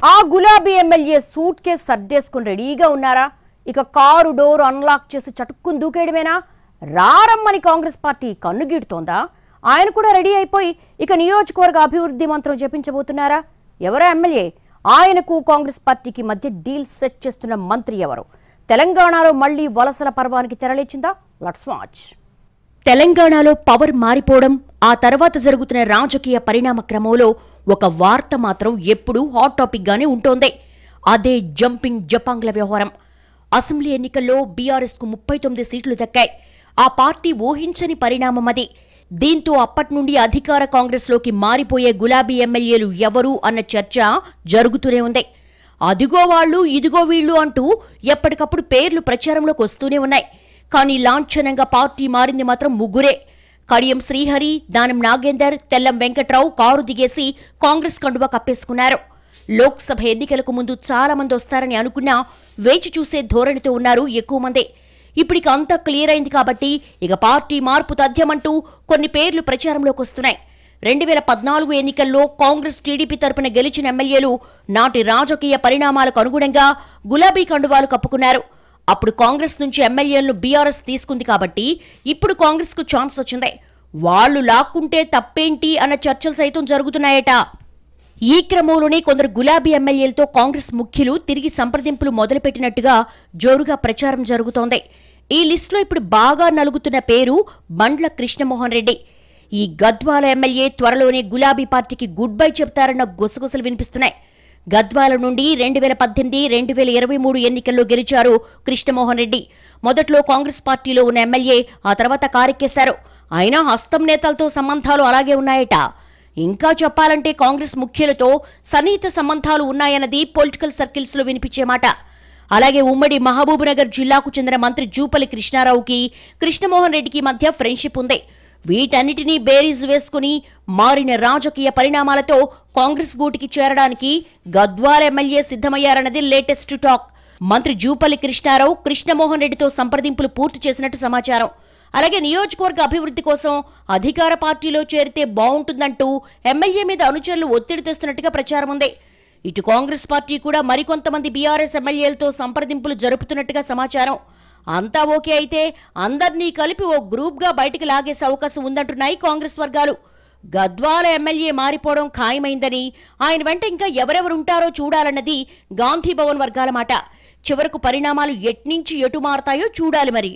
ఆ గులాబీ MLA suit case సర్దేసుకుని రెడీగా ఉన్నారా? ఇక కారు డోర్ అన్లాక్ చేసి చటుక్కుని దూకేయడమేనా? రారమ్మని కాంగ్రెస్ పార్టీ కన్నుగీడుతోందా? ఆయన కూడా రెడీ అయిపోయి ఇక నియోజకవర్గ అభివృద్ధి మంత్రం జపించబోతున్నారా? ఎవరా ఎమ్మెల్యే? ఆయనకు కాంగ్రెస్ పార్టీకి మధ్య డీల్ సెట్ చేస్తున్న మంత్రి ఎవరు? తెలంగాణలో మళ్లీ వలసల పర్వానికి తెరలేచిందా? Let's watch. తెలంగాణలో పవర్ మారిపోవడం, ఆ తర్వాత జరుగుతున్న రాజకీయ పరిణామ క్రమంలో ఒక వార్త మాత్రం ఎప్పుడూ హాట్ టాపిక్ గానే ఉంటోంది. అదే జంపింగ్ జపాంగ్ల వ్యవహారం. అసెంబ్లీ ఎన్నికల్లో బీఆర్ఎస్ కు 39 సీట్లు దక్కాయి. ఆ పార్టీ ఊహించని పరిణామం అది. దీంతో అప్పటి నుండి అధికార కాంగ్రెస్ లోకి మారిపోయే గులాబీ ఎమ్మెల్యేలు ఎవరు అన్న చర్చ జరుగుతూనే ఉంది. అదిగో వాళ్ళు, ఇదిగో వీళ్ళు అంటూ ఎప్పటికప్పుడు పేర్లు ప్రచారంలోకి వస్తూనే ఉన్నాయి. కానీ లాంఛనంగా పార్టీ మారింది మాత్రం ముగ్గురే. కడియం శ్రీహరి, దానం నాగేందర్, తెల్లం వెంకట్రావు కారు దిగేసి కాంగ్రెస్ కండువా కప్పేసుకున్నారు. లోక్సభ ఎన్నికలకు ముందు చాలా మంది వస్తారని అనుకున్నా వేచి చూసే ధోరణితో ఉన్నారు ఎక్కువ మంది. ఇప్పటికి అంతా క్లియర్ అయింది కాబట్టి ఇక పార్టీ మార్పు తథ్యమంటూ కొన్ని పేర్లు ప్రచారంలోకి వస్తున్నాయి. 2014 ఎన్నికల్లో కాంగ్రెస్ టీడీపీ తరపున గెలిచిన ఎమ్మెల్యేలు నాటి రాజకీయ పరిణామాలకు అనుగుణంగా గులాబీ కండువాలు కప్పుకున్నారు. అప్పుడు కాంగ్రెస్ నుంచి ఎమ్మెల్యేలను బీఆర్ఎస్ తీసుకుంది కాబట్టి ఇప్పుడు కాంగ్రెస్ కు ఛాన్స్ వచ్చింది. వాళ్లు లాక్కుంటే తప్పేంటి అన్న చర్చలు సైతం జరుగుతున్నాయట. ఈ క్రమంలోనే కొందరు గులాబీ ఎమ్మెల్యేలతో కాంగ్రెస్ ముఖ్యులు తిరిగి సంప్రదింపులు మొదలుపెట్టినట్టుగా జోరుగా ప్రచారం జరుగుతోంది. ఈ లిస్టులో ఇప్పుడు బాగా నలుగుతున్న పేరు బండ్ల కృష్ణమోహన్ రెడ్డి. ఈ గద్వాల ఎమ్మెల్యే త్వరలోనే గులాబీ పార్టీకి గుడ్ బై చెప్తారన్న గుసగుసలు వినిపిస్తున్నాయి. గద్వాల నుండి 2018, 2023 ఎన్నికల్లో గెలిచారు కృష్ణమోహన్ రెడ్డి. మొదట్లో కాంగ్రెస్ పార్టీలో ఉన్న ఎమ్మెల్యే ఆ తర్వాత కారెక్కేశారు. అయినా హస్తం నేతలతో సంబంధాలు అలాగే ఉన్నాయట. ఇంకా చెప్పాలంటే కాంగ్రెస్ ముఖ్యులతో సన్నిహిత సంబంధాలు ఉన్నాయన్నది పొలిటికల్ సర్కిల్స్ లో వినిపించే మాట. అలాగే ఉమ్మడి మహబూబ్నగర్ జిల్లాకు చెందిన మంత్రి జూపల్లి కృష్ణారావుకి కృష్ణమోహన్ రెడ్డికి మధ్య ఫ్రెండ్షిప్ ఉంది. వీటన్నిటినీ బేరీజు వేసుకుని మారిన రాజకీయ పరిణామాలతో కాంగ్రెస్ గూటికి చేరడానికి గద్వాల ఎమ్మెల్యే సిద్ధమయ్యారన్నది లేటెస్ట్ టాక్. మంత్రి జూపల్లి కృష్ణారావు కృష్ణమోహన్ రెడ్డితో సంప్రదింపులు పూర్తి చేసినట్టు సమాచారం. అలాగే నియోజకవర్గ అభివృద్ధి కోసం అధికార పార్టీలో చేరితే బాగుంటుందంటూ ఎమ్మెల్యే మీద అనుచరులు ఒత్తిడి తెస్తున్నట్టుగా ప్రచారం ఉంది. ఇటు కాంగ్రెస్ పార్టీ కూడా మరికొంతమంది బీఆర్ఎస్ ఎమ్మెల్యేలతో సంప్రదింపులు జరుపుతున్నట్టుగా సమాచారం. అంతా ఓకే అయితే అందర్నీ కలిపి ఓ గ్రూప్ గా బయటికి లాగేసే అవకాశం ఉందంటున్నాయి కాంగ్రెస్ వర్గాలు. గద్వాల ఎమ్మెల్యే మారిపోవడం ఖాయమైందని, ఆయన వెంట ఇంకా ఎవరెవరుంటారో చూడాలన్నది గాంధీ భవన్ వర్గాల మాట. చివరకు పరిణామాలు ఎట్నుంచి ఎటు మారతాయో చూడాలి మరి.